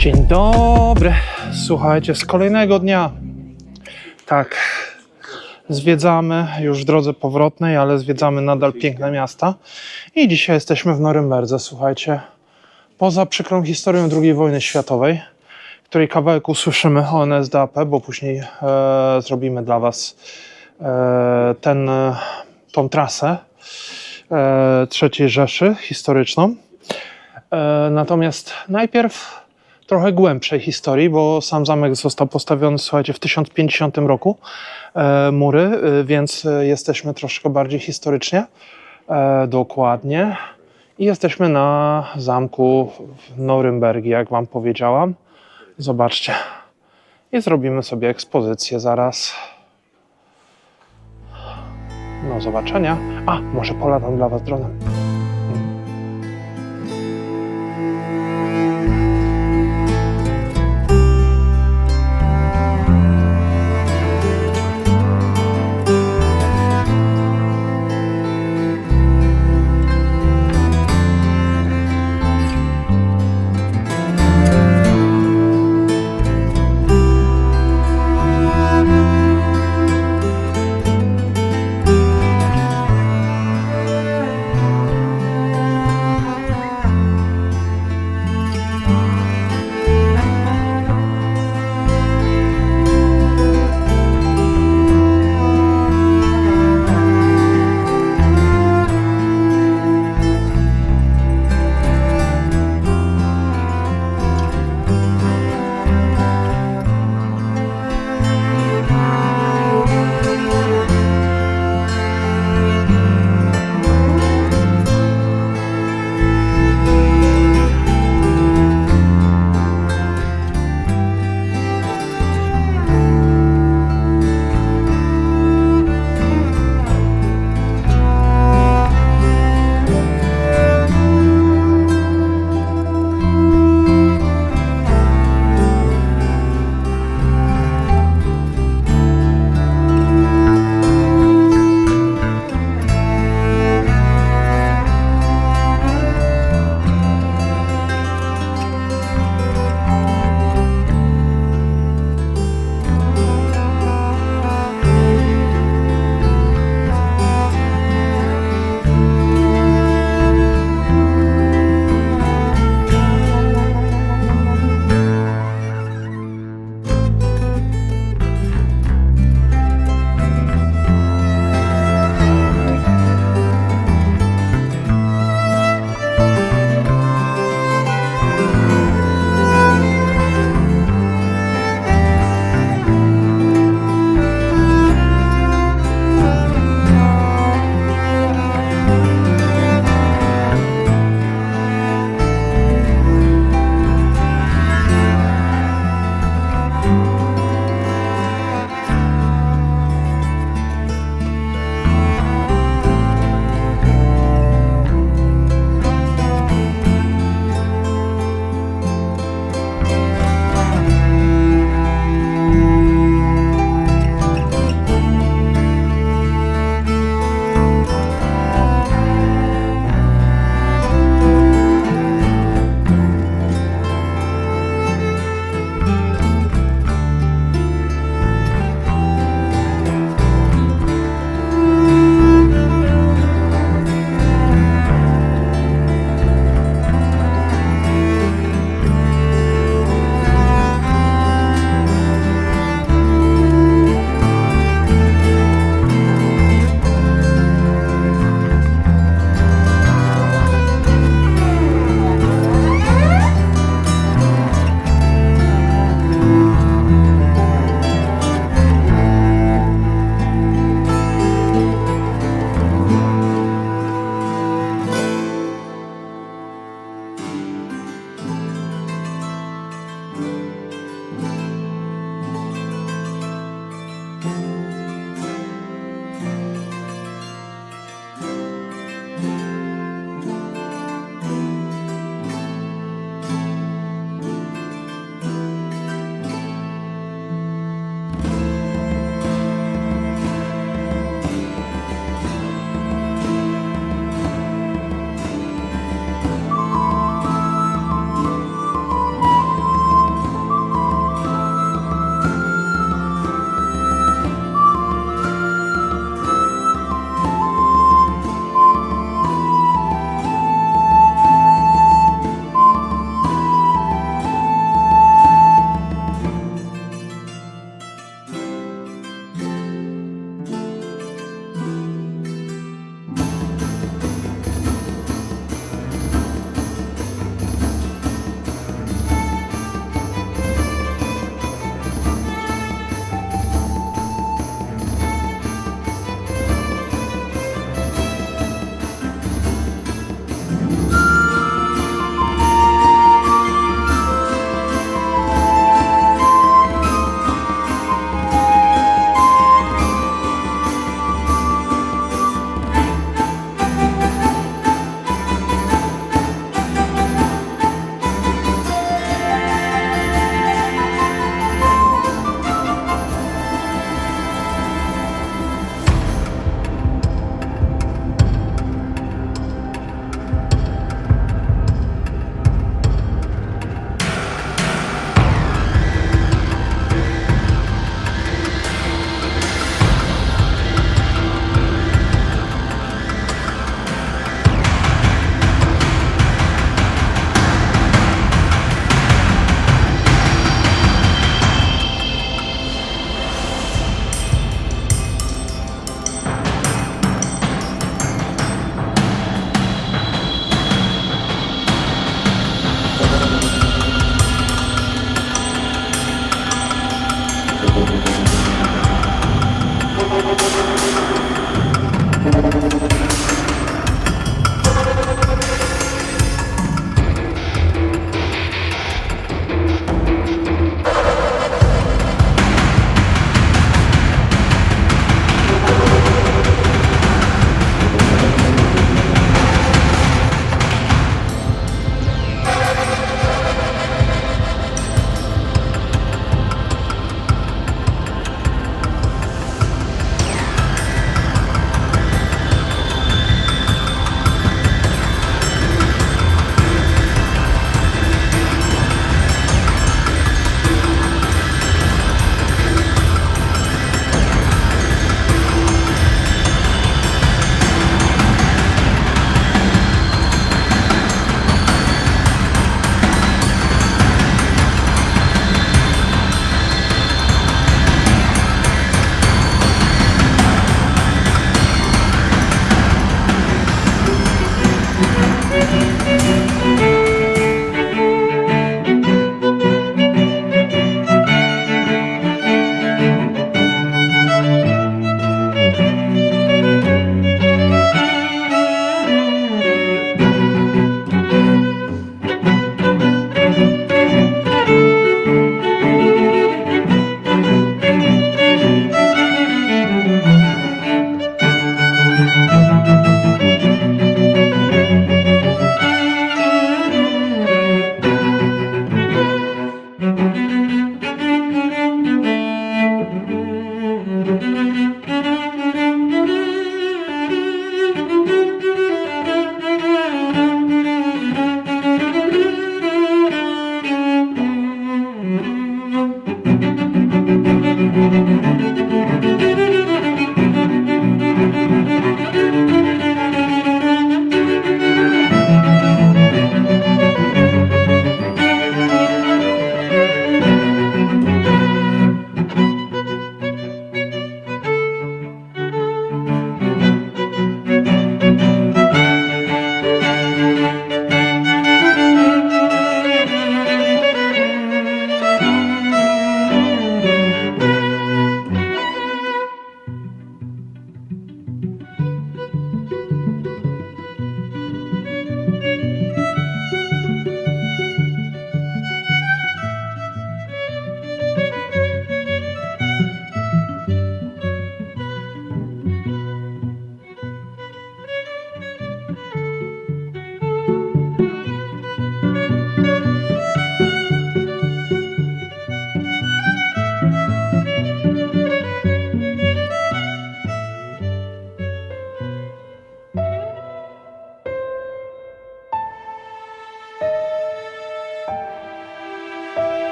Dzień dobry, słuchajcie, z kolejnego dnia. Tak, zwiedzamy już w drodze powrotnej, ale zwiedzamy nadal piękne miasta. I dzisiaj jesteśmy w Norymberdze, słuchajcie. Poza przykrą historią II wojny światowej, której kawałek usłyszymy o NSDAP, bo później zrobimy dla Was tą trasę III Rzeszy historyczną. Natomiast najpierw trochę głębszej historii, bo sam zamek został postawiony, słuchajcie, w 1050 roku, mury, więc jesteśmy troszkę bardziej historycznie, dokładnie. I jesteśmy na zamku w Norymbergii, jak Wam powiedziałam. Zobaczcie. I zrobimy sobie ekspozycję zaraz. Do zobaczenia. A, może polatam dla Was dronem.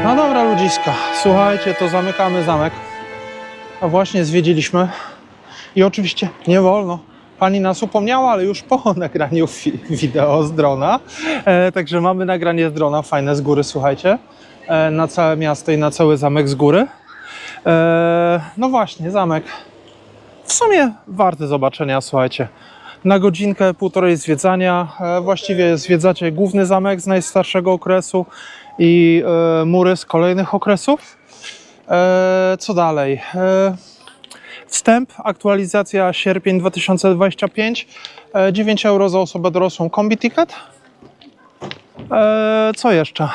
No dobra ludziska, słuchajcie, to zamykamy zamek. A właśnie zwiedziliśmy i oczywiście nie wolno. Pani nas upomniała, ale już po nagraniu wideo z drona. Także mamy nagranie z drona, fajne z góry, słuchajcie. Na całe miasto i na cały zamek z góry. No właśnie, zamek. W sumie warty zobaczenia, słuchajcie. Na godzinkę, półtorej zwiedzania. Właściwie zwiedzacie główny zamek z najstarszego okresu i mury z kolejnych okresów. Co dalej? Wstęp, aktualizacja sierpień 2025, 9 euro za osobę dorosłą, kombi ticket. Co jeszcze?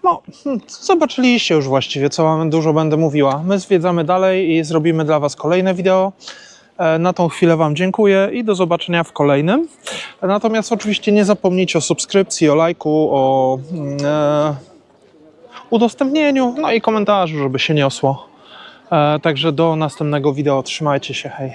No, zobaczyliście już właściwie, co wam dużo będę mówiła. My zwiedzamy dalej i zrobimy dla was kolejne wideo. Na tą chwilę wam dziękuję i do zobaczenia w kolejnym. Natomiast oczywiście nie zapomnijcie o subskrypcji, o lajku, o udostępnieniu, no i komentarzu, żeby się niosło. Także do następnego wideo. Trzymajcie się, hej.